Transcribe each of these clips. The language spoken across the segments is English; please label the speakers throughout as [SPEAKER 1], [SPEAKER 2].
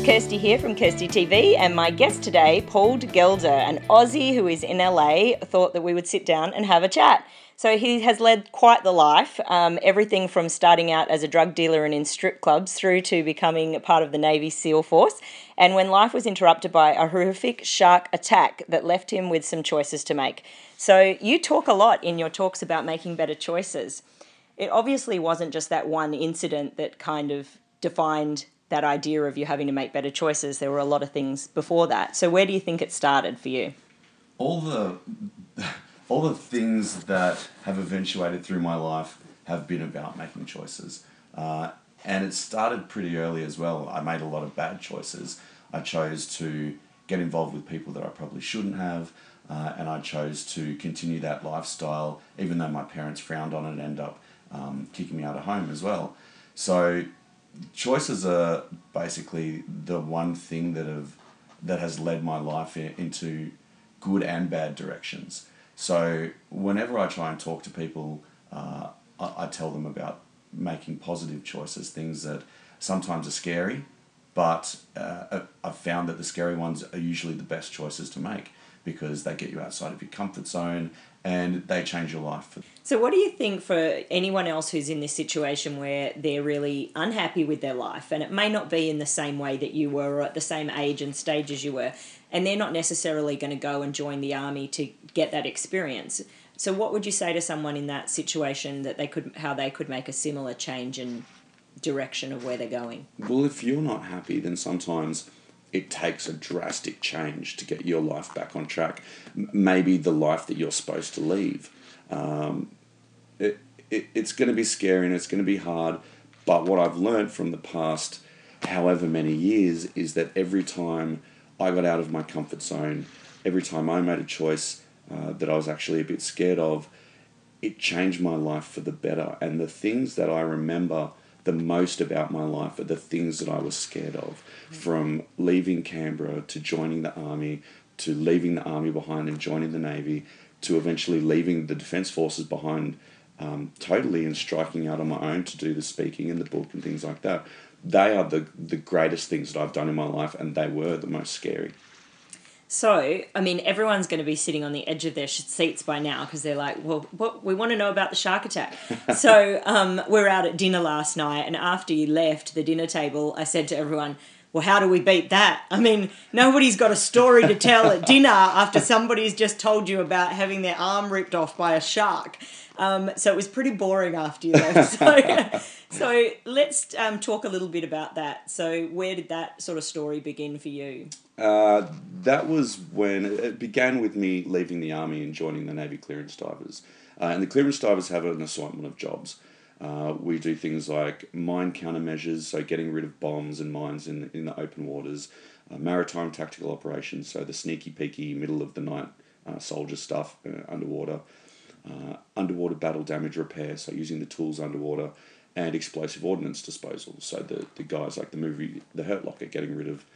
[SPEAKER 1] Kirsty here from KirstyTV, and my guest today, Paul Gelder, an Aussie who is in LA, thought that we would sit down and have a chat. So he has led quite the life, everything from starting out as a drug dealer and in strip clubs through to becoming part of the Navy SEAL Force. And when life was interrupted by a horrific shark attack that left him with some choices to make. So you talk a lot in your talks about making better choices. It obviously wasn't just that one incident that kind of defined that idea of you having to make better choices. There were a lot of things before that. So where do you think it started for you?
[SPEAKER 2] All the things that have eventuated through my life have been about making choices. And it started pretty early as well. I made a lot of bad choices. I chose to get involved with people that I probably shouldn't have, and I chose to continue that lifestyle, even though my parents frowned on it and ended up kicking me out of home as well. So choices are basically the one thing that has led my life into good and bad directions. So whenever I try and talk to people, I tell them about making positive choices, things that sometimes are scary, but I've found that the scary ones are usually the best choices to make because they get you outside of your comfort zone and they change your life.
[SPEAKER 1] So what do you think for anyone else who's in this situation where they're really unhappy with their life, and it may not be in the same way that you were or at the same age and stage as you were, and they're not necessarily going to go and join the army to get that experience. So what would you say to someone in that situation that how they could make a similar change in direction of where they're going?
[SPEAKER 2] Well, if you're not happy, then sometimes it takes a drastic change to get your life back on track. Maybe the life that you're supposed to leave. It's going to be scary and it's going to be hard, but what I've learned from the past however many years is that every time I got out of my comfort zone, every time I made a choice that I was actually a bit scared of, it changed my life for the better. And the things that I remember the most about my life are the things that I was scared of. From leaving Canberra to joining the army, to leaving the army behind and joining the Navy, to eventually leaving the Defence Forces behind totally and striking out on my own to do the speaking and the book and things like that. They are the greatest things that I've done in my life, and they were the most scary.
[SPEAKER 1] So, I mean, everyone's going to be sitting on the edge of their seats by now because they're like, well, what we want to know about the shark attack. So we're out at dinner last night, and after you left the dinner table, I said to everyone, well, how do we beat that? I mean, nobody's got a story to tell at dinner after somebody's just told you about having their arm ripped off by a shark. So it was pretty boring after you left. So let's talk a little bit about that. So where did that sort of story begin for you?
[SPEAKER 2] That was when it began with me leaving the army and joining the Navy clearance divers. And the clearance divers have an assortment of jobs. We do things like mine countermeasures, so getting rid of bombs and mines in the open waters, maritime tactical operations, so the sneaky peeky middle of the night soldier stuff underwater, underwater battle damage repair, so using the tools underwater, and explosive ordnance disposal, so the guys like the movie The Hurt Locker, getting rid of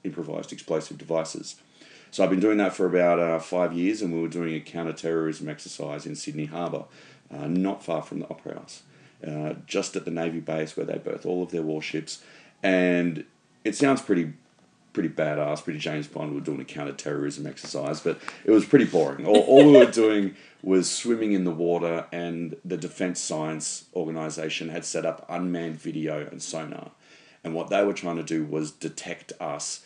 [SPEAKER 2] improvised explosive devices. So I've been doing that for about 5 years, and we were doing a counter-terrorism exercise in Sydney Harbour, not far from the Opera House, just at the Navy base where they berth all of their warships. And it sounds pretty badass, pretty James Bond. We were doing a counter-terrorism exercise, but it was pretty boring. All we were doing was swimming in the water, and the Defence Science Organisation had set up unmanned video and sonar. And what they were trying to do was detect us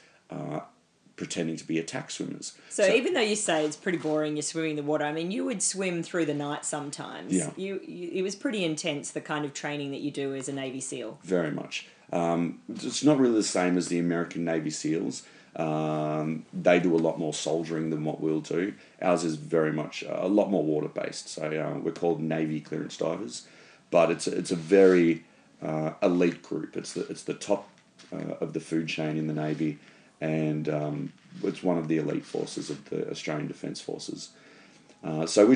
[SPEAKER 2] pretending to be attack swimmers.
[SPEAKER 1] So even though you say it's pretty boring, you're swimming in the water, I mean, you would swim through the night sometimes.
[SPEAKER 2] Yeah.
[SPEAKER 1] It was pretty intense, the kind of training that you do as a Navy SEAL.
[SPEAKER 2] Very much. It's not really the same as the American Navy SEALs. They do a lot more soldiering than what we'll do. Ours is very much a lot more water-based. So we're called Navy clearance divers, but it's a very elite group. It's the top of the food chain in the Navy, and it's one of the elite forces of the Australian Defence Forces. So we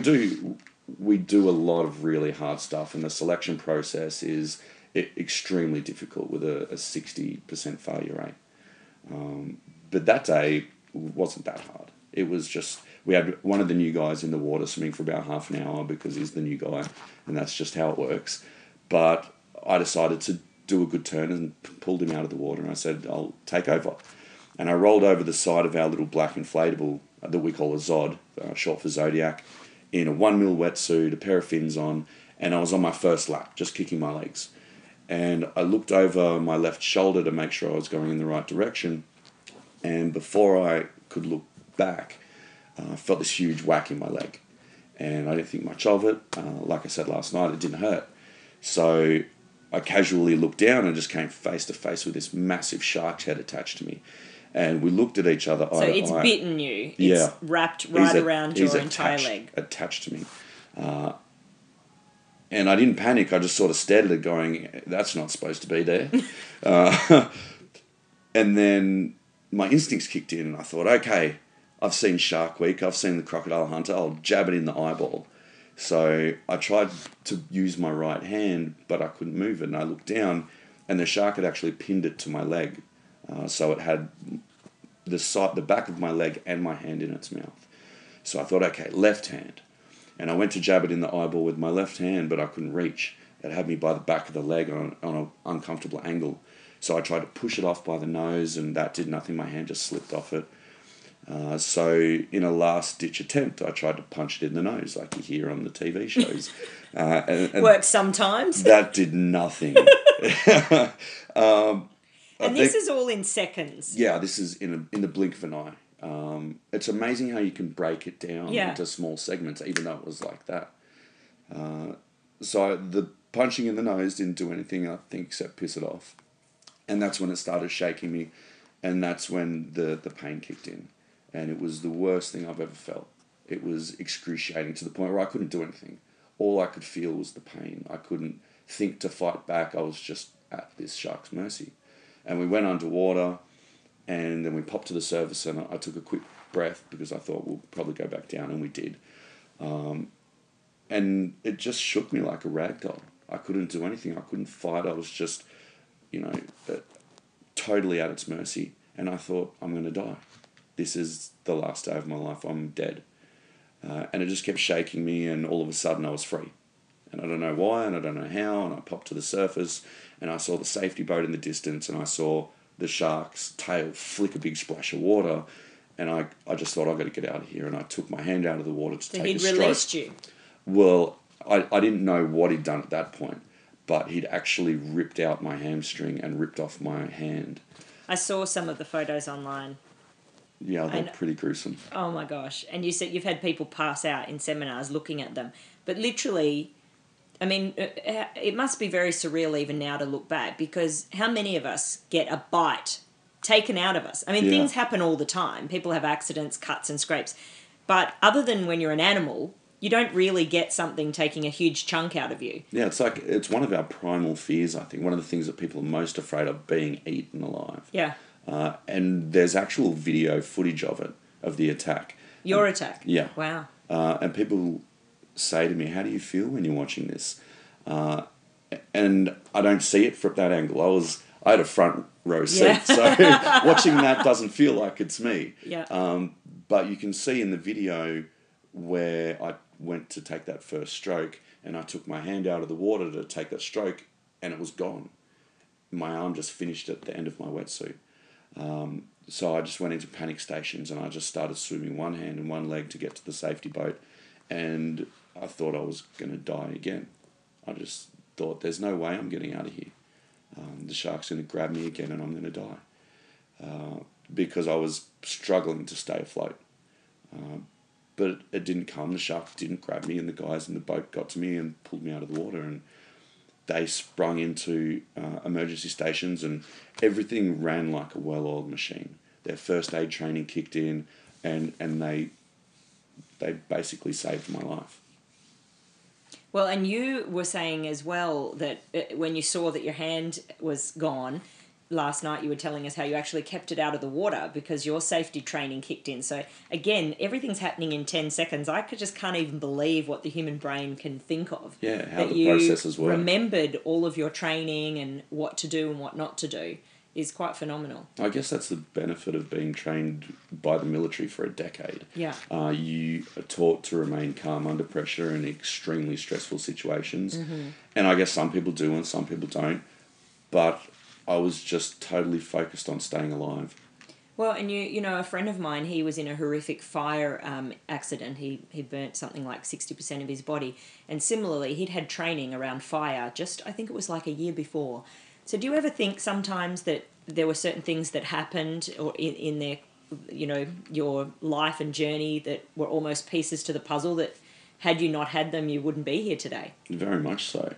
[SPEAKER 2] do a lot of really hard stuff, and the selection process is extremely difficult with a 60% failure rate. But that day wasn't that hard. It was just, we had one of the new guys in the water swimming for about half an hour because he's the new guy, and that's just how it works. But I decided do a good turn and pulled him out of the water. And I said, I'll take over. And I rolled over the side of our little black inflatable that we call a Zod, short for Zodiac, in a 1 mil wetsuit, a pair of fins on, and I was on my first lap, just kicking my legs. And I looked over my left shoulder to make sure I was going in the right direction. And before I could look back, I felt this huge whack in my leg. And I didn't think much of it. Like I said last night, it didn't hurt. So I casually looked down and just came face to face with this massive shark's head attached to me. And we looked at each other.
[SPEAKER 1] So it's bitten you. It's wrapped right around your entire leg.
[SPEAKER 2] Attached to me. And I didn't panic. I just sort of stared at it going, that's not supposed to be there. And then my instincts kicked in and I thought, okay, I've seen Shark Week. I've seen The Crocodile Hunter. I'll jab it in the eyeball. So I tried to use my right hand, but I couldn't move it. And I looked down and the shark had actually pinned it to my leg. So it had the back of my leg and my hand in its mouth. So I thought, okay, left hand. And I went to jab it in the eyeball with my left hand, but I couldn't reach. It had me by the back of the leg on an uncomfortable angle. So I tried to push it off by the nose, and that did nothing. My hand just slipped off it. So in a last-ditch attempt, I tried to punch it in the nose, like you hear on the TV shows. And
[SPEAKER 1] works sometimes.
[SPEAKER 2] That did nothing.
[SPEAKER 1] And this is all in seconds.
[SPEAKER 2] Yeah, this is in the blink of an eye. It's amazing how you can break it down into small segments, even though it was like that. So the punching in the nose didn't do anything, I think, except piss it off. And that's when it started shaking me, and that's when the pain kicked in. And it was the worst thing I've ever felt. It was excruciating to the point where I couldn't do anything. All I could feel was the pain. I couldn't think to fight back. I was just at this shark's mercy. And we went underwater, and then we popped to the surface, and I took a quick breath because I thought we'll probably go back down, and we did. And it just shook me like a rag doll. I couldn't do anything. I couldn't fight. I was just, totally at its mercy. And I thought, I'm going to die. This is the last day of my life. I'm dead. And it just kept shaking me, and all of a sudden I was free. And I don't know why, and I don't know how, and I popped to the surface, and I saw the safety boat in the distance, and I saw the shark's tail flick a big splash of water, and I just thought, I've got to get out of here, and I took my hand out of the water to take a stroke.
[SPEAKER 1] He'd released you?
[SPEAKER 2] Well, I didn't know what he'd done at that point, but he'd actually ripped out my hamstring and ripped off my hand.
[SPEAKER 1] I saw some of the photos online.
[SPEAKER 2] Yeah, they're pretty gruesome.
[SPEAKER 1] Oh my gosh. And you said you've had people pass out in seminars looking at them. But literally, I mean, it must be very surreal even now to look back, because how many of us get a bite taken out of us? I mean, things happen all the time. People have accidents, cuts and scrapes. But other than when you're an animal, you don't really get something taking a huge chunk out of you.
[SPEAKER 2] Yeah, it's one of our primal fears, I think. One of the things that people are most afraid of, being eaten alive.
[SPEAKER 1] Yeah.
[SPEAKER 2] And there's actual video footage of it, of the attack.
[SPEAKER 1] Your attack?
[SPEAKER 2] Yeah.
[SPEAKER 1] Wow.
[SPEAKER 2] And people say to me, how do you feel when you're watching this? And I don't see it from that angle. I had a front row seat, so watching that doesn't feel like it's me.
[SPEAKER 1] Yeah.
[SPEAKER 2] But you can see in the video where I went to take that first stroke, and I took my hand out of the water to take that stroke, and it was gone. My arm just finished at the end of my wetsuit. So I just went into panic stations, and I just started swimming one hand and one leg to get to the safety boat, and I thought I was going to die again. I just thought, there's no way I'm getting out of here. The shark's going to grab me again, and I'm going to die. Because I was struggling to stay afloat. But it didn't come. The shark didn't grab me, and the guys in the boat got to me and pulled me out of the water, and they sprung into emergency stations, and everything ran like a well-oiled machine. Their first aid training kicked in, and they basically saved my life.
[SPEAKER 1] Well, and you were saying as well that when you saw that your hand was gone, last night you were telling us how you actually kept it out of the water because your safety training kicked in. So again, everything's happening in 10 seconds. I just can't even believe what the human brain can think of.
[SPEAKER 2] Yeah, how the processes work.
[SPEAKER 1] Remembered all of your training and what to do and what not to do is quite phenomenal.
[SPEAKER 2] I guess that's the benefit of being trained by the military for a decade.
[SPEAKER 1] Yeah.
[SPEAKER 2] You are taught to remain calm under pressure in extremely stressful situations.
[SPEAKER 1] Mm-hmm.
[SPEAKER 2] And I guess some people do and some people don't. but I was just totally focused on staying alive.
[SPEAKER 1] Well, and you know, a friend of mine, he was in a horrific fire accident. He burnt something like 60% of his body. And similarly, he'd had training around fire just, I think it was like a year before. So do you ever think sometimes that there were certain things that happened or in their, you know, your life and journey that were almost pieces to the puzzle that had you not had them, you wouldn't be here today?
[SPEAKER 2] Very much so.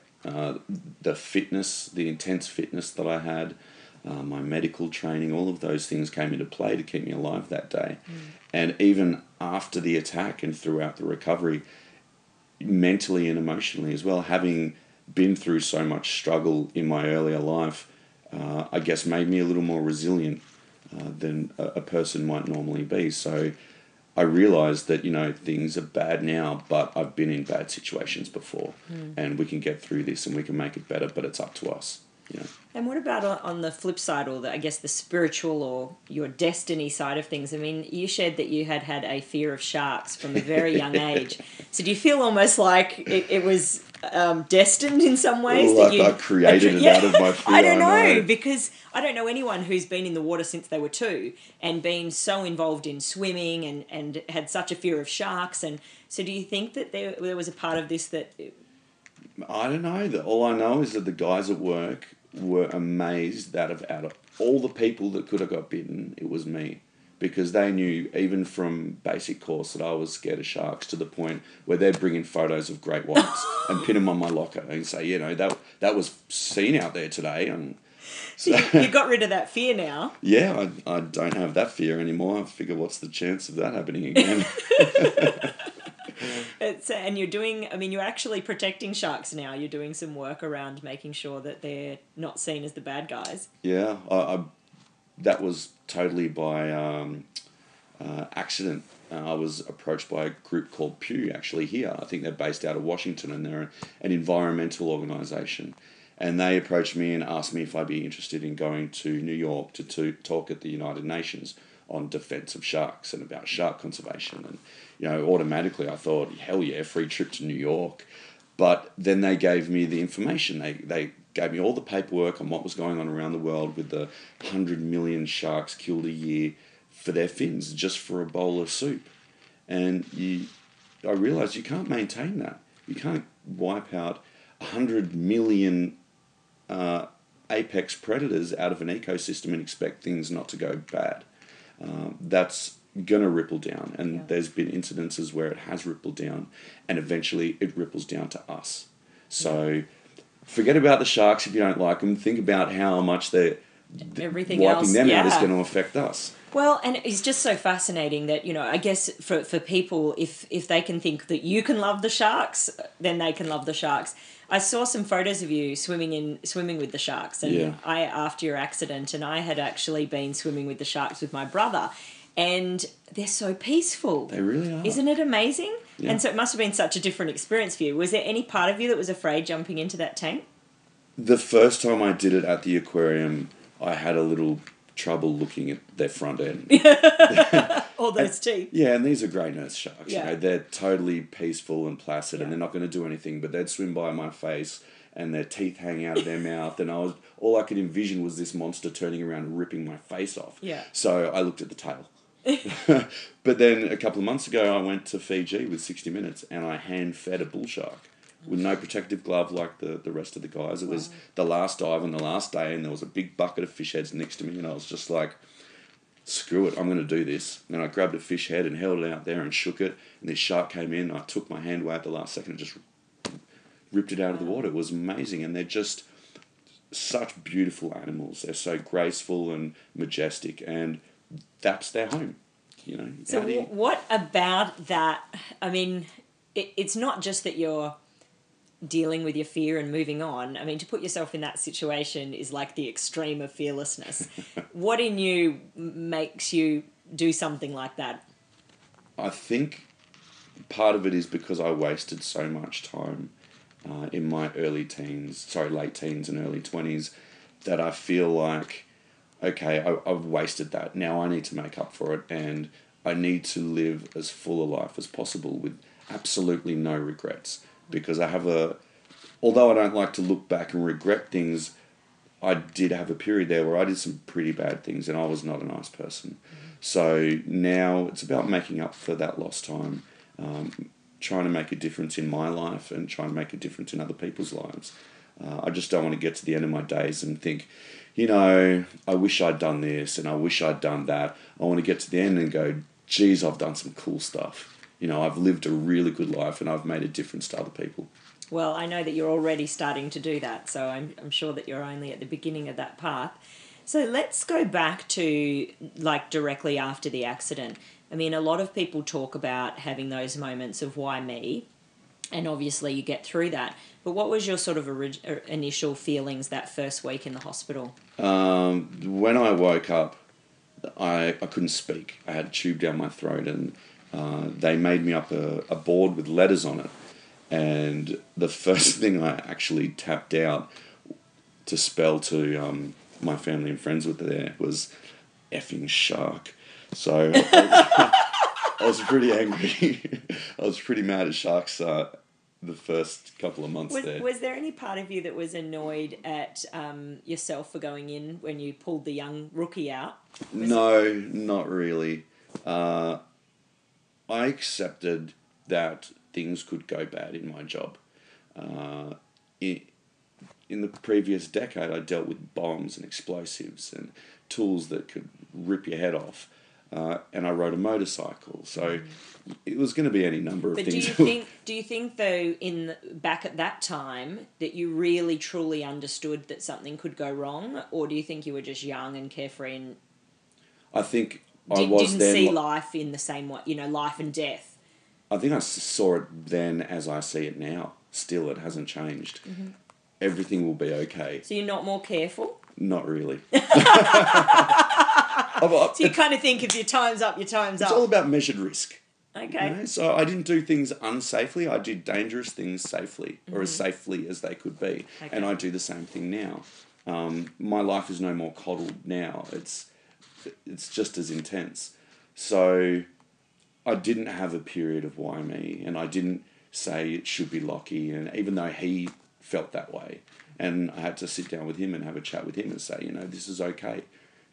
[SPEAKER 2] The fitness, the intense fitness that I had, my medical training, all of those things came into play to keep me alive that day. And even after the attack and throughout the recovery, mentally and emotionally as well, having been through so much struggle in my earlier life, I guess made me a little more resilient than a person might normally be. So I realised that, you know, things are bad now, but I've been in bad situations before, and we can get through this and we can make it better, but it's up to us, you know.
[SPEAKER 1] And what about on the flip side, or I guess the spiritual or your destiny side of things? I mean, you shared that you had a fear of sharks from a very young age. So do you feel almost like it was destined in some ways?
[SPEAKER 2] Like I created it out of my fear.
[SPEAKER 1] I don't know, because I don't know anyone who's been in the water since they were 2 and been so involved in swimming and had such a fear of sharks. And so do you think that there was a part of this that...
[SPEAKER 2] I don't know. All I know is that the guys at work were amazed that out of all the people that could have got bitten, it was me. Because they knew, even from basic course, that I was scared of sharks, to the point where they'd bring in photos of great whites and pin them on my locker and say, you know, that was seen out there today. And
[SPEAKER 1] so you got rid of that fear now.
[SPEAKER 2] Yeah, I don't have that fear anymore. I figure, what's the chance of that happening again?
[SPEAKER 1] And you're doing, I mean, you're actually protecting sharks now. You're doing some work around making sure that they're not seen as the bad guys.
[SPEAKER 2] Yeah, that was totally by accident. I was approached by a group called Pew, actually, here. I think they're based out of Washington, and they're an environmental organisation. And they approached me and asked me if I'd be interested in going to New York to talk at the United Nations on defence of sharks and about shark conservation. And, you know, automatically I thought, hell yeah, free trip to New York. But then they gave me the information. They gave me all the paperwork on what was going on around the world with the 100 million sharks killed a year for their fins, just for a bowl of soup. And I realised you can't maintain that. You can't wipe out 100 million apex predators out of an ecosystem and expect things not to go bad. That's going to ripple down, and there's been incidences where it has rippled down, and eventually it ripples down to us. So forget about the sharks if you don't like them. Think about how much
[SPEAKER 1] everything
[SPEAKER 2] wiping
[SPEAKER 1] else,
[SPEAKER 2] them out is going to affect us.
[SPEAKER 1] Well, and it's just so fascinating that, you know, I guess for people, if they can think that you can love the sharks, then they can love the sharks. I saw some photos of you swimming with the sharks, and after your accident, and I had actually been swimming with the sharks with my brother, and they're so peaceful.
[SPEAKER 2] They really are.
[SPEAKER 1] Isn't it amazing?
[SPEAKER 2] Yeah.
[SPEAKER 1] And so it must have been such a different experience for you. Was there any part of you that was afraid jumping into that tank?
[SPEAKER 2] The first time I did it at the aquarium, I had a little trouble looking at their front end.
[SPEAKER 1] All those teeth.
[SPEAKER 2] Yeah, and these are grey nurse sharks.
[SPEAKER 1] Yeah.
[SPEAKER 2] You know, they're totally peaceful and placid, and they're not going to do anything, but they'd swim by my face and their teeth hang out of their mouth, and all I could envision was this monster turning around and ripping my face off.
[SPEAKER 1] Yeah.
[SPEAKER 2] So I looked at the tail. But then a couple of months ago, I went to Fiji with 60 Minutes, and I hand-fed a bull shark with no protective glove like the rest of the guys. It was the last dive on the last day, and there was a big bucket of fish heads next to me, and I was just like, screw it, I'm going to do this. And I grabbed a fish head and held it out there and shook it, and this shark came in. I took my hand away at the last second and just ripped it out of the water. It was amazing, and they're just such beautiful animals. They're so graceful and majestic, and that's their home, you know.
[SPEAKER 1] So what about that? I mean, it's not just that you're dealing with your fear and moving on. I mean, to put yourself in that situation is like the extreme of fearlessness. What in you makes you do something like that?
[SPEAKER 2] I think part of it is because I wasted so much time in my late teens and early 20s, that I feel like, okay, I've wasted that. Now I need to make up for it, and I need to live as full a life as possible with absolutely no regrets. Because although I don't like to look back and regret things, I did have a period there where I did some pretty bad things, and I was not a nice person. So now it's about making up for that lost time, trying to make a difference in my life and trying to make a difference in other people's lives. I just don't want to get to the end of my days and think, I wish I'd done this and I wish I'd done that. I want to get to the end and go, geez, I've done some cool stuff. I've lived a really good life and I've made a difference to other people.
[SPEAKER 1] Well, I know that you're already starting to do that, so I'm sure that you're only at the beginning of that path. So let's go back to, directly after the accident. I mean, a lot of people talk about having those moments of why me, and obviously you get through that. But what was your sort of initial feelings that first week in the hospital?
[SPEAKER 2] When I woke up, I couldn't speak. I had a tube down my throat, and they made me up a board with letters on it. And the first thing I actually tapped out to spell to my family and friends with there was effing shark. So I was pretty angry. I was pretty mad at sharks the first couple of months there.
[SPEAKER 1] Was there any part of you that was annoyed at yourself for going in when you pulled the young rookie out?
[SPEAKER 2] No, not really. I accepted that things could go bad in my job. In the previous decade, I dealt with bombs and explosives and tools that could rip your head off. And I rode a motorcycle, so it was going to be any number of things.
[SPEAKER 1] Do you think though, back at that time, that you really truly understood that something could go wrong, or do you think you were just young and carefree and
[SPEAKER 2] I think
[SPEAKER 1] didn't see life in the same way, life and death?
[SPEAKER 2] I think I saw it then as I see it now. Still, it hasn't changed. Mm-hmm. Everything will be okay.
[SPEAKER 1] So you're not more careful?
[SPEAKER 2] Not really.
[SPEAKER 1] So you kind of think if your time's up, your time's up.
[SPEAKER 2] It's all about measured risk.
[SPEAKER 1] Okay.
[SPEAKER 2] So I didn't do things unsafely. I did dangerous things safely, or as safely as they could be. Okay. And I do the same thing now. My life is no more coddled now. It's just as intense. So I didn't have a period of why me, and I didn't say it should be Lockie, and even though he felt that way, and I had to sit down with him and have a chat with him and say, this is okay.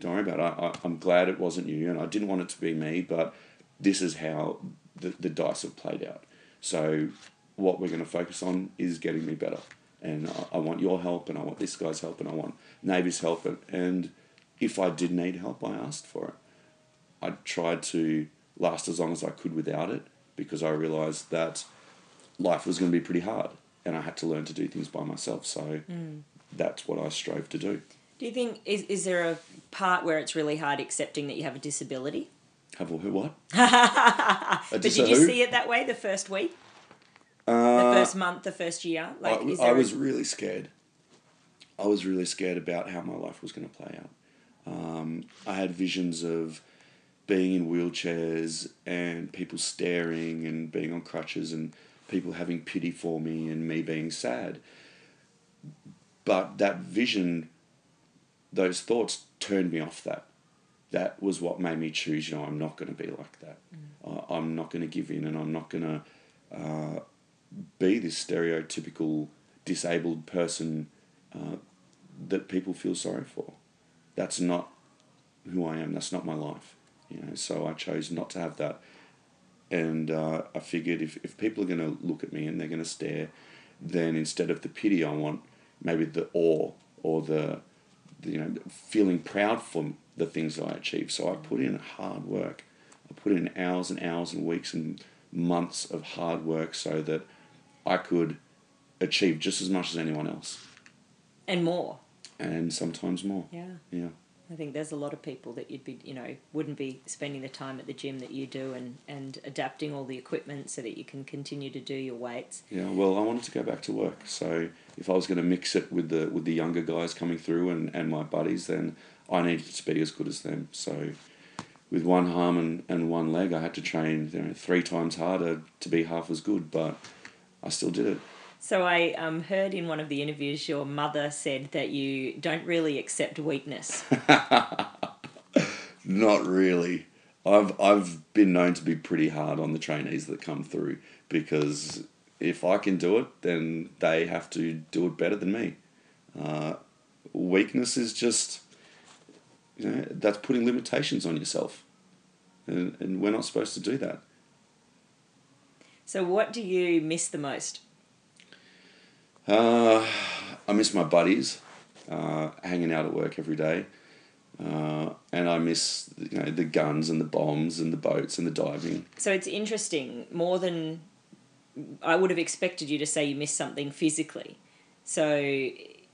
[SPEAKER 2] Don't worry about it. I'm glad it wasn't you, and I didn't want it to be me, but this is how the dice have played out. So what we're going to focus on is getting me better, and I want your help, and I want this guy's help, and I want Navy's help, and if I did need help, I asked for it. I tried to last as long as I could without it, because I realised that life was going to be pretty hard and I had to learn to do things by myself. So that's what I strove to do.
[SPEAKER 1] Do you think, is there a part where it's really hard accepting that you have a disability?
[SPEAKER 2] Have a what?
[SPEAKER 1] But did you see it that way the first week? The first month, the first year?
[SPEAKER 2] I was really scared. I was really scared about how my life was going to play out. I had visions of being in wheelchairs and people staring and being on crutches and people having pity for me and me being sad. But that vision, those thoughts turned me off that. That was what made me choose, I'm not going to be like that. I'm not going to give in, and I'm not going to be this stereotypical disabled person that people feel sorry for. That's not who I am. That's not my life. So I chose not to have that. And I figured if people are going to look at me and they're going to stare, then instead of the pity, I want maybe the awe or the feeling proud for the things that I achieved. So I put in hard work. I put in hours and hours and weeks and months of hard work so that I could achieve just as much as anyone else.
[SPEAKER 1] And more.
[SPEAKER 2] And sometimes more.
[SPEAKER 1] Yeah. I think there's a lot of people that you'd be, wouldn't be spending the time at the gym that you do and adapting all the equipment so that you can continue to do your weights.
[SPEAKER 2] Yeah, well, I wanted to go back to work. So if I was going to mix it with the younger guys coming through and my buddies, then I needed to be as good as them. So with one arm and one leg, I had to train 3 times harder to be half as good, but I still did it.
[SPEAKER 1] So I heard in one of the interviews your mother said that you don't really accept weakness.
[SPEAKER 2] Not really. I've been known to be pretty hard on the trainees that come through, because if I can do it, then they have to do it better than me. weakness is just, that's putting limitations on yourself. And we're not supposed to do that.
[SPEAKER 1] So what do you miss the most?
[SPEAKER 2] I miss my buddies, hanging out at work every day. And I miss, the guns and the bombs and the boats and the diving.
[SPEAKER 1] So it's interesting, more than I would have expected you to say you miss something physically. So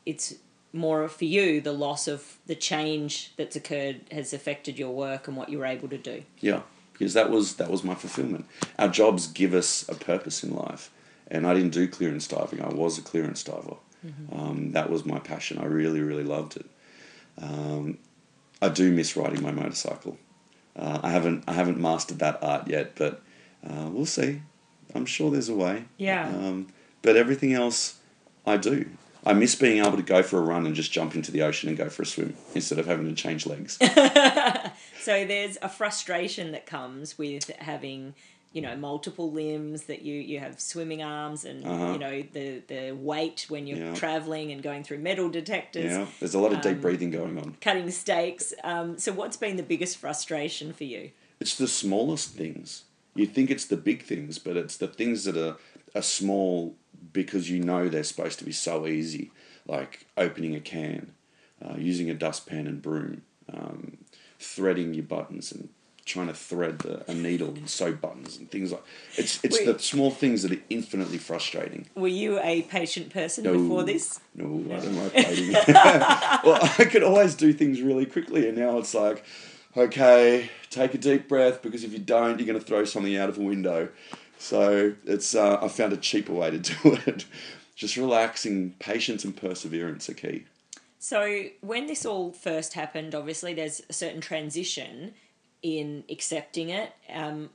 [SPEAKER 1] it's more for you, the loss of the change that's occurred has affected your work and what you were able to do.
[SPEAKER 2] Yeah, because that was my fulfillment. Our jobs give us a purpose in life. And I didn't do clearance diving. I was a clearance diver. Mm-hmm. That was my passion. I really, really loved it. I do miss riding my motorcycle. I haven't mastered that art yet, but we'll see. I'm sure there's a way.
[SPEAKER 1] Yeah.
[SPEAKER 2] But everything else, I do. I miss being able to go for a run and just jump into the ocean and go for a swim instead of having to change legs.
[SPEAKER 1] So there's a frustration that comes with having, multiple limbs, that you have swimming arms and, the weight when you're traveling and going through metal detectors.
[SPEAKER 2] Yeah, there's a lot of deep breathing going on.
[SPEAKER 1] Cutting steaks. So what's been the biggest frustration for you?
[SPEAKER 2] It's the smallest things. You think it's the big things, but it's the things that are small because they're supposed to be so easy, like opening a can, using a dustpan and broom, threading your buttons and trying to thread a needle and sew buttons and things like it's the small things that are infinitely frustrating.
[SPEAKER 1] Were you a patient person before this?
[SPEAKER 2] No, I don't like waiting. Well, I could always do things really quickly, and now it's like, okay, take a deep breath, because if you don't, you're going to throw something out of a window. So it's I found a cheaper way to do it. Just relaxing, patience and perseverance are key.
[SPEAKER 1] So when this all first happened, obviously there's a certain transition in accepting it.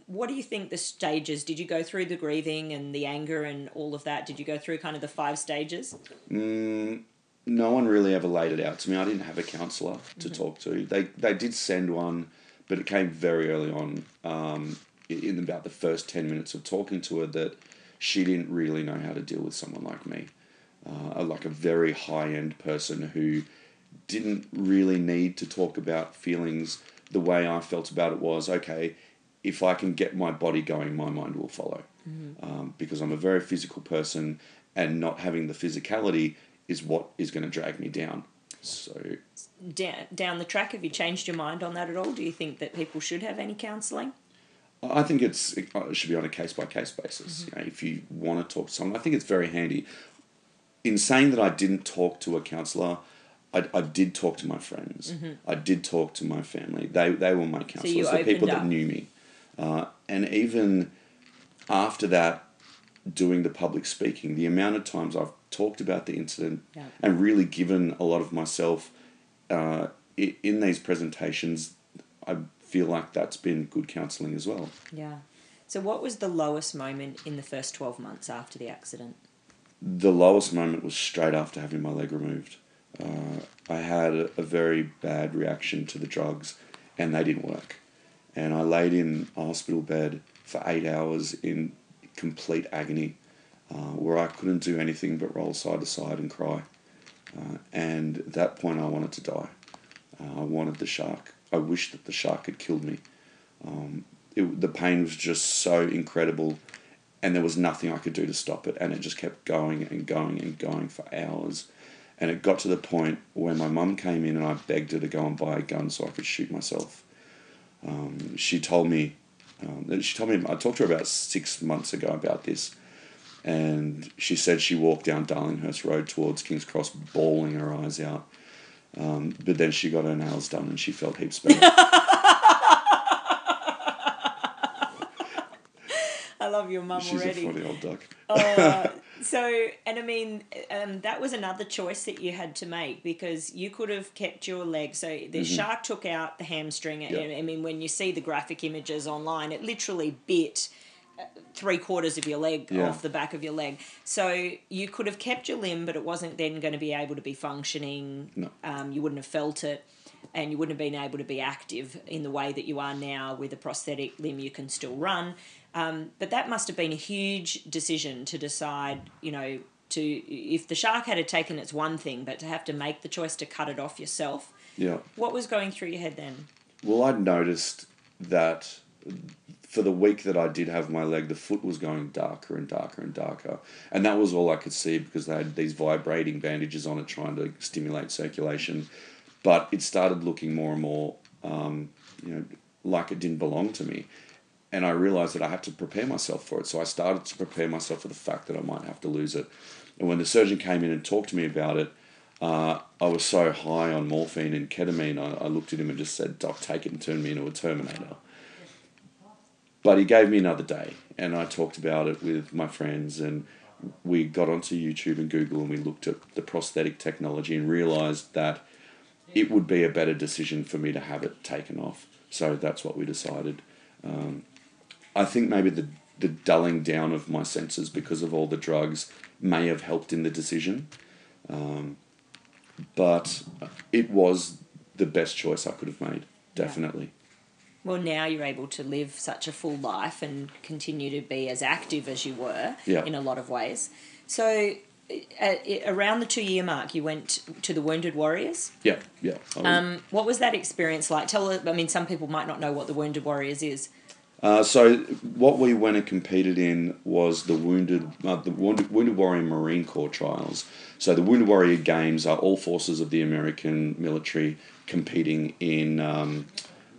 [SPEAKER 1] What do you think the stages, did you go through the grieving and the anger and all of that? Did you go through kind of the 5 stages?
[SPEAKER 2] No one really ever laid it out to me. I didn't have a counsellor to talk to. They did send one, but it came very early on, in about the first 10 minutes of talking to her, that she didn't really know how to deal with someone like me. Like a very high-end person who didn't really need to talk about feelings. The way I felt about it was, okay, if I can get my body going, my mind will follow. Mm-hmm. Because I'm a very physical person, and not having the physicality is what is going to drag me down. So
[SPEAKER 1] down the track, have you changed your mind on that at all? Do you think that people should have any counselling?
[SPEAKER 2] I think it should be on a case-by-case basis. Mm-hmm. If you want to talk to someone, I think it's very handy. In saying that I didn't talk to a counsellor, I did talk to my friends. Mm-hmm. I did talk to my family. They were my counsellors, the people that knew me. And even after that, doing the public speaking, the amount of times I've talked about the incident and really given a lot of myself in these presentations, I feel like that's been good counselling as well. Yeah.
[SPEAKER 1] So what was the lowest moment in the first 12 months after the accident?
[SPEAKER 2] The lowest moment was straight after having my leg removed. I had a very bad reaction to the drugs, and they didn't work. And I laid in a hospital bed for 8 hours in complete agony, where I couldn't do anything but roll side to side and cry. And at that point I wanted to die. I wanted the shark. I wished that the shark had killed me. The pain was just so incredible, and there was nothing I could do to stop it, and it just kept going and going and going for hours. And it got to the point where my mum came in and I begged her to go and buy a gun so I could shoot myself. She told me, I talked to her about 6 months ago about this, and she said she walked down Darlinghurst Road towards King's Cross bawling her eyes out. But then she got her nails done and she felt heaps better.
[SPEAKER 1] I love your mum already.
[SPEAKER 2] She's a funny old duck.
[SPEAKER 1] That was another choice that you had to make, because you could have kept your leg. So the shark took out the hamstring. Yep. I mean, when you see the graphic images online, it literally bit 3/4 of your leg off the back of your leg. So you could have kept your limb, but it wasn't then going to be able to be functioning.
[SPEAKER 2] No.
[SPEAKER 1] You wouldn't have felt it, and you wouldn't have been able to be active in the way that you are now. With a prosthetic limb, you can still run. But that must have been a huge decision to decide, if the shark had taken its one thing, but to have to make the choice to cut it off yourself.
[SPEAKER 2] Yeah.
[SPEAKER 1] What was going through your head then?
[SPEAKER 2] Well, I'd noticed that for the week that I did have my leg, the foot was going darker and darker and darker. And that was all I could see because they had these vibrating bandages on it trying to stimulate circulation. But it started looking more and more, like it didn't belong to me. And I realised that I had to prepare myself for it. So I started to prepare myself for the fact that I might have to lose it. And when the surgeon came in and talked to me about it, I was so high on morphine and ketamine, I looked at him and just said, "Doc, take it," and turned me into a Terminator. But he gave me another day, and I talked about it with my friends, and we got onto YouTube and Google, and we looked at the prosthetic technology and realised that it would be a better decision for me to have it taken off. So that's what we decided. I think maybe the dulling down of my senses because of all the drugs may have helped in the decision. But it was the best choice I could have made, definitely.
[SPEAKER 1] Well, now you're able to live such a full life and continue to be as active as you were in a lot of ways. So around the 2-year mark, you went to the Wounded Warriors?
[SPEAKER 2] Yeah.
[SPEAKER 1] What was that experience like? Some people might not know what the Wounded Warriors is.
[SPEAKER 2] So what we went and competed in was the Wounded Warrior Marine Corps trials. So the Wounded Warrior Games are all forces of the American military competing in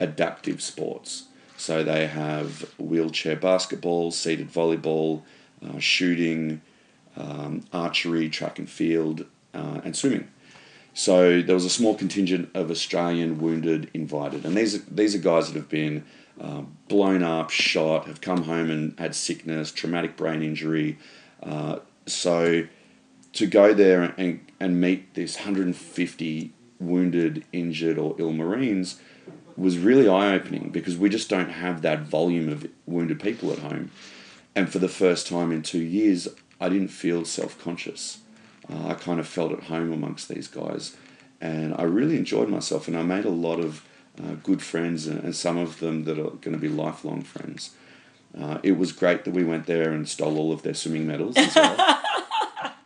[SPEAKER 2] adaptive sports. So they have wheelchair basketball, seated volleyball, shooting, archery, track and field, and swimming. So there was a small contingent of Australian wounded invited, and these are guys that have been blown up, shot, have come home and had sickness, traumatic brain injury. So to go there and meet this 150 wounded, injured or ill Marines was really eye-opening because we just don't have that volume of wounded people at home. And for the first time in 2 years, I didn't feel self-conscious. I kind of felt at home amongst these guys. And I really enjoyed myself, and I made a lot of good friends, and some of them that are going to be lifelong friends. It was great that we went there and stole all of their swimming medals as well.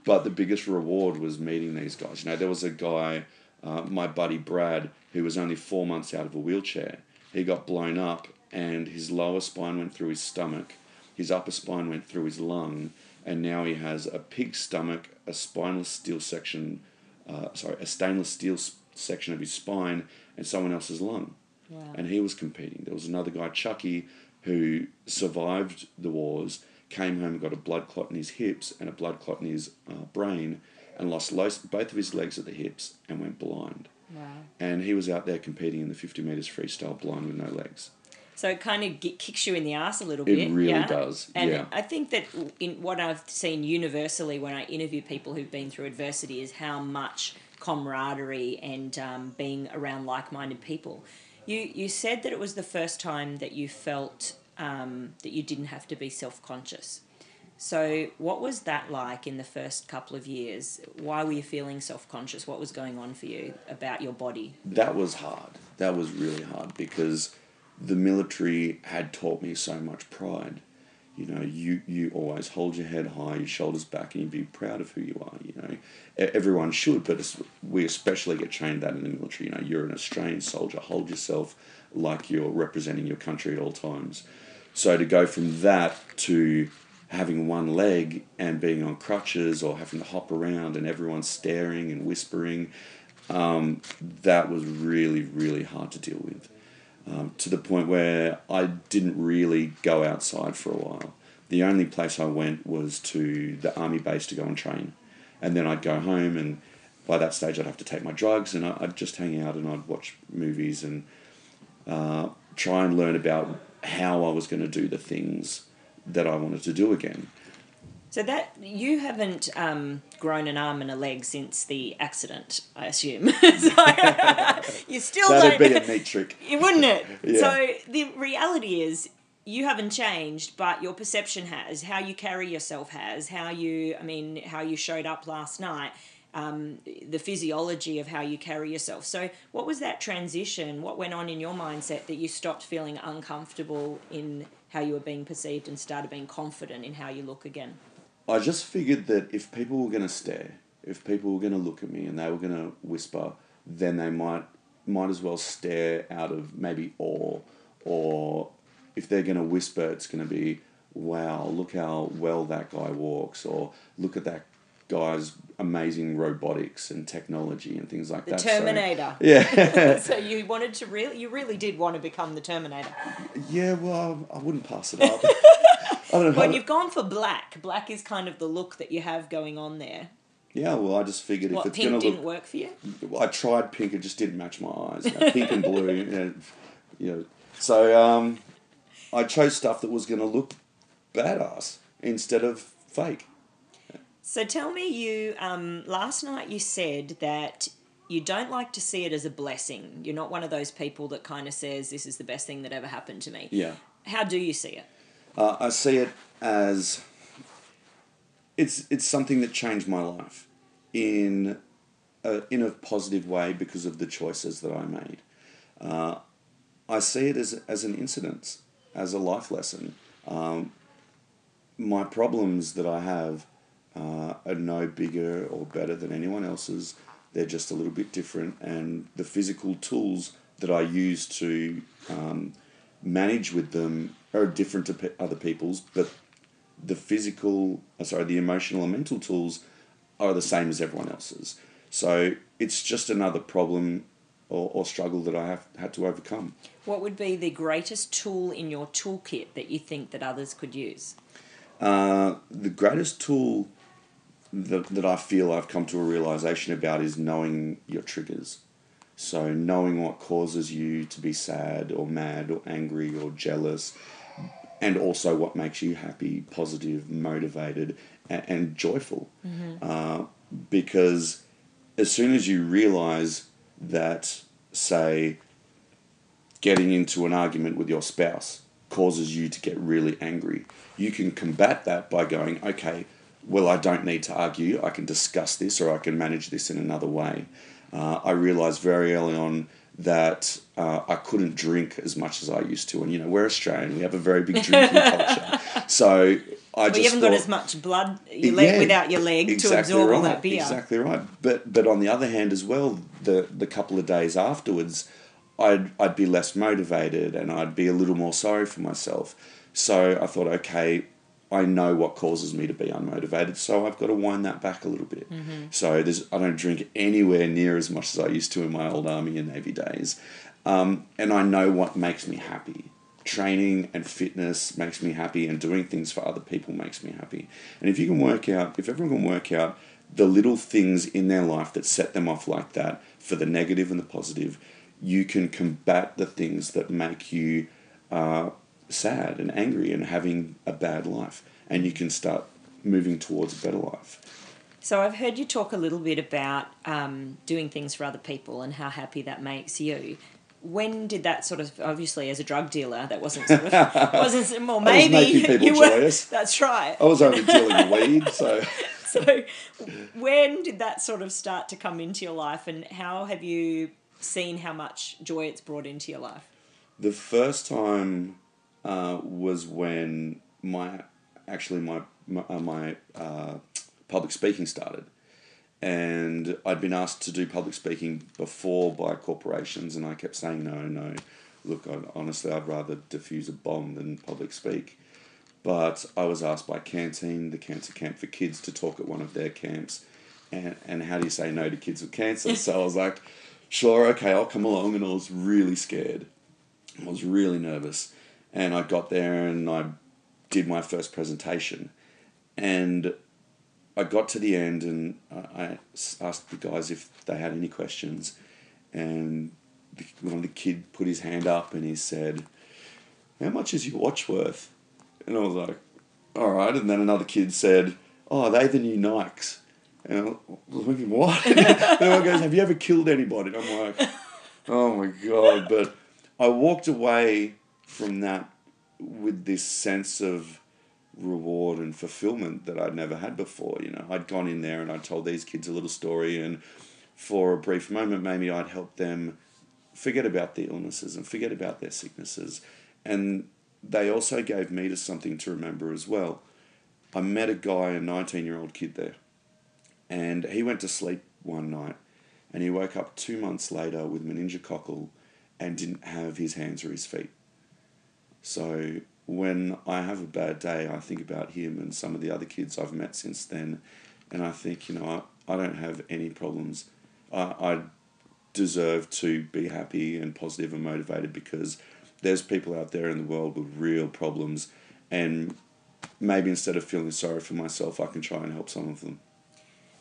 [SPEAKER 2] But the biggest reward was meeting these guys. There was a guy, my buddy Brad, who was only 4 months out of a wheelchair. He got blown up, and his lower spine went through his stomach, his upper spine went through his lung, and now he has a pig stomach, a stainless steel section of his spine, and someone else's lung.
[SPEAKER 1] Wow.
[SPEAKER 2] And he was competing. There was another guy, Chucky, who survived the wars, came home and got a blood clot in his hips and a blood clot in his brain, and lost both of his legs at the hips and went blind.
[SPEAKER 1] Wow.
[SPEAKER 2] And he was out there competing in the 50 metres freestyle blind with no legs.
[SPEAKER 1] So it kind of kicks you in the arse a little bit.
[SPEAKER 2] It really does,
[SPEAKER 1] And I think that in what I've seen universally when I interview people who've been through adversity is how much camaraderie and being around like-minded people. You said that it was the first time that you felt that you didn't have to be self-conscious. So what was that like in the first couple of years? Why were you feeling self-conscious? What was going on for you about your body?
[SPEAKER 2] That was hard. That was really hard because the military had taught me so much pride. You always hold your head high, your shoulders back, and you be proud of who you are. Everyone should, but we especially get trained that in the military. You're an Australian soldier. Hold yourself like you're representing your country at all times. So to go from that to having one leg and being on crutches or having to hop around and everyone staring and whispering, that was really, really hard to deal with. To the point where I didn't really go outside for a while. The only place I went was to the army base to go and train. And then I'd go home, and by that stage I'd have to take my drugs, and I'd just hang out and I'd watch movies and try and learn about how I was going to do the things that I wanted to do again.
[SPEAKER 1] So that you haven't grown an arm and a leg since the accident, I assume. So you still
[SPEAKER 2] That'd be a neat trick,
[SPEAKER 1] wouldn't it?
[SPEAKER 2] Yeah.
[SPEAKER 1] So the reality is you haven't changed, but your perception has. How you carry yourself has. How you showed up last night. The physiology of how you carry yourself. So what was that transition? What went on in your mindset that you stopped feeling uncomfortable in how you were being perceived and started being confident in how you look again?
[SPEAKER 2] I just figured that if people were going to stare, if people were going to look at me and they were going to whisper, then they might as well stare out of maybe awe, or if they're going to whisper, it's going to be, wow, look how well that guy walks, or look at that guy's amazing robotics and technology and things like that.
[SPEAKER 1] The Terminator.
[SPEAKER 2] So, yeah.
[SPEAKER 1] So you wanted to you really did want to become the Terminator.
[SPEAKER 2] Yeah, well, I wouldn't pass it up. I don't know.
[SPEAKER 1] Well, you've gone for black. Black is kind of the look that you have going on there.
[SPEAKER 2] Yeah, well, I just figured if it's going to look...
[SPEAKER 1] Pink didn't work for you?
[SPEAKER 2] I tried pink, it just didn't match my eyes. Pink and blue, So I chose stuff that was going to look badass instead of fake.
[SPEAKER 1] So tell me, you last night you said that you don't like to see it as a blessing. You're not one of those people that kind of says, this is the best thing that ever happened to me.
[SPEAKER 2] Yeah.
[SPEAKER 1] How do you see it?
[SPEAKER 2] I see it as... It's something that changed my life in a positive way because of the choices that I made. I see it as an incident, as a life lesson. My problems that I have are no bigger or better than anyone else's. They're just a little bit different, and the physical tools that I use to manage with them are different to other people's, but the emotional and mental tools are the same as everyone else's. So it's just another problem or struggle that I have had to overcome. What
[SPEAKER 1] would be the greatest tool in your toolkit that you think that others could use?
[SPEAKER 2] The greatest tool that I feel I've come to a realisation about is knowing your triggers. So knowing what causes you to be sad or mad or angry or jealous, and also what makes you happy, positive, motivated, and joyful. Mm-hmm. Because as soon as you realise that, say, getting into an argument with your spouse causes you to get really angry, you can combat that by going, okay, well, I don't need to argue. I can discuss this, or I can manage this in another way. I realised very early on that I couldn't drink as much as I used to. And, we're Australian. We have a very big drinking culture. So you haven't
[SPEAKER 1] got as much blood without your leg exactly to absorb all that beer.
[SPEAKER 2] Exactly right. But on the other hand as well, the couple of days afterwards, I'd be less motivated and I'd be a little more sorry for myself. So I thought, okay, I know what causes me to be unmotivated, so I've got to wind that back a little bit. Mm-hmm. So I don't drink anywhere near as much as I used to in my old Army and Navy days. And I know what makes me happy. Training and fitness makes me happy, and doing things for other people makes me happy. And if everyone can work out the little things in their life that set them off like that, for the negative and the positive, you can combat the things that make you sad and angry and having a bad life, and you can start moving towards a better life.
[SPEAKER 1] So I've heard you talk a little bit about doing things for other people and how happy that makes you. When did that sort of, obviously as a drug dealer, that wasn't sort of, well, maybe
[SPEAKER 2] I was making people joyous.
[SPEAKER 1] That's right.
[SPEAKER 2] I was only dealing weed, so.
[SPEAKER 1] So when did that sort of start to come into your life, and how have you seen how much joy it's brought into your life?
[SPEAKER 2] The first time was when my public speaking started, and I'd been asked to do public speaking before by corporations, and I kept saying no. Look, honestly, I'd rather defuse a bomb than public speak. But I was asked by Canteen, the cancer camp for kids, to talk at one of their camps, and how do you say no to kids with cancer? So I was like, sure, okay, I'll come along, and I was really scared. I was really nervous. And I got there and I did my first presentation. And I got to the end and I asked the guys if they had any questions. And one of the kid put his hand up and he said, "How much is your watch worth?" And I was like, all right. And then another kid said, "Oh, are they the new Nikes?" And I was thinking, what? And then one goes, "Have you ever killed anybody?" And I'm like, oh my God. But I walked away from that with this sense of reward and fulfillment that I'd never had before. I'd gone in there and I'd told these kids a little story, and for a brief moment maybe I'd helped them forget about their illnesses and forget about their sicknesses. And they also gave me something to remember as well. I met a guy, a 19-year-old kid there, and he went to sleep one night, and he woke up 2 months later with meningococcal and didn't have his hands or his feet. So when I have a bad day, I think about him and some of the other kids I've met since then, and I think, I don't have any problems. I deserve to be happy and positive and motivated because there's people out there in the world with real problems, and maybe instead of feeling sorry for myself, I can try and help some of them.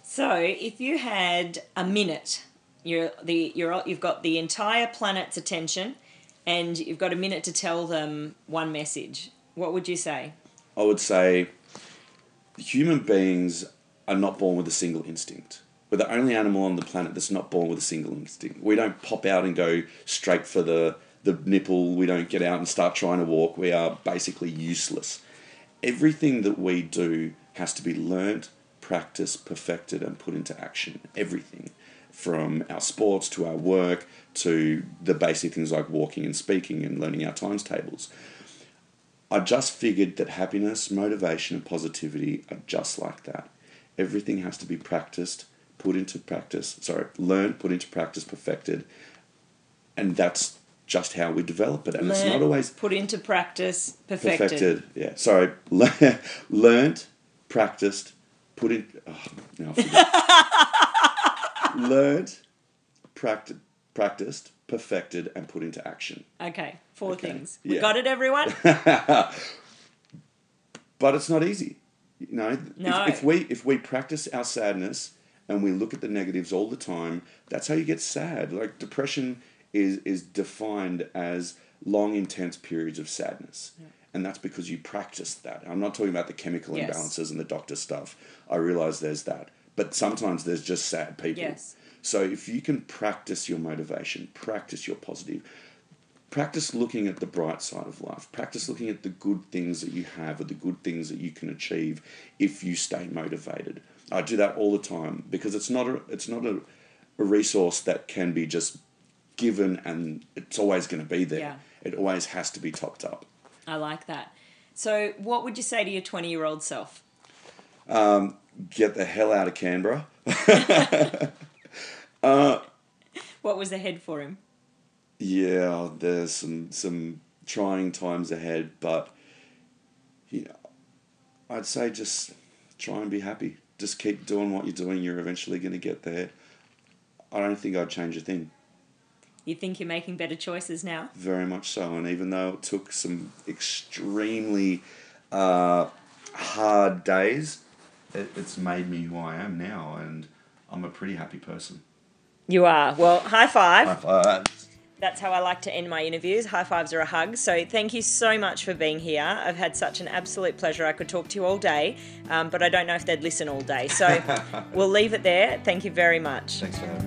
[SPEAKER 1] So if you had a minute, you've got the entire planet's attention, and you've got a minute to tell them one message, what would you say?
[SPEAKER 2] I would say human beings are not born with a single instinct. We're the only animal on the planet that's not born with a single instinct. We don't pop out and go straight for the nipple. We don't get out and start trying to walk. We are basically useless. Everything that we do has to be learnt, practiced, perfected, and put into action. Everything. From our sports to our work to the basic things like walking and speaking and learning our times tables. I just figured that happiness, motivation, and positivity are just like that. Everything has to be practiced, learned, put into practice, perfected, and that's just how we develop it. And it's not always
[SPEAKER 1] put into practice, perfected.
[SPEAKER 2] Yeah, sorry, learned, practiced, put in. Oh, now I forget. Learned, practiced, perfected, and put into action.
[SPEAKER 1] Okay, four things. We got it, everyone?
[SPEAKER 2] But it's not easy.
[SPEAKER 1] No.
[SPEAKER 2] If we practice our sadness and we look at the negatives all the time, that's how you get sad. Like depression is defined as long, intense periods of sadness. Yeah. And that's because you practice that. I'm not talking about the chemical imbalances and the doctor stuff. I realise there's that. But sometimes there's just sad people.
[SPEAKER 1] Yes.
[SPEAKER 2] So if you can practice your motivation, practice your positive, practice looking at the bright side of life, practice looking at the good things that you have or the good things that you can achieve if you stay motivated. I do that all the time because it's not a resource that can be just given and it's always going to be there. Yeah. It always has to be topped up.
[SPEAKER 1] I like that. So what would you say to your 20-year-old self?
[SPEAKER 2] Get the hell out of Canberra.
[SPEAKER 1] What was ahead for him?
[SPEAKER 2] Yeah, there's some trying times ahead, but I'd say just try and be happy. Just keep doing what you're doing. You're eventually going to get there. I don't think I'd change a thing.
[SPEAKER 1] You think you're making better choices now?
[SPEAKER 2] Very much so. And even though it took some extremely hard days, it's made me who I am now, and I'm a pretty happy person.
[SPEAKER 1] You are. Well, high five.
[SPEAKER 2] High five.
[SPEAKER 1] That's how I like to end my interviews. High fives are a hug. So thank you so much for being here. I've had such an absolute pleasure. I could talk to you all day, but I don't know if they'd listen all day. So we'll leave it there. Thank you very much.
[SPEAKER 2] Thanks for having me.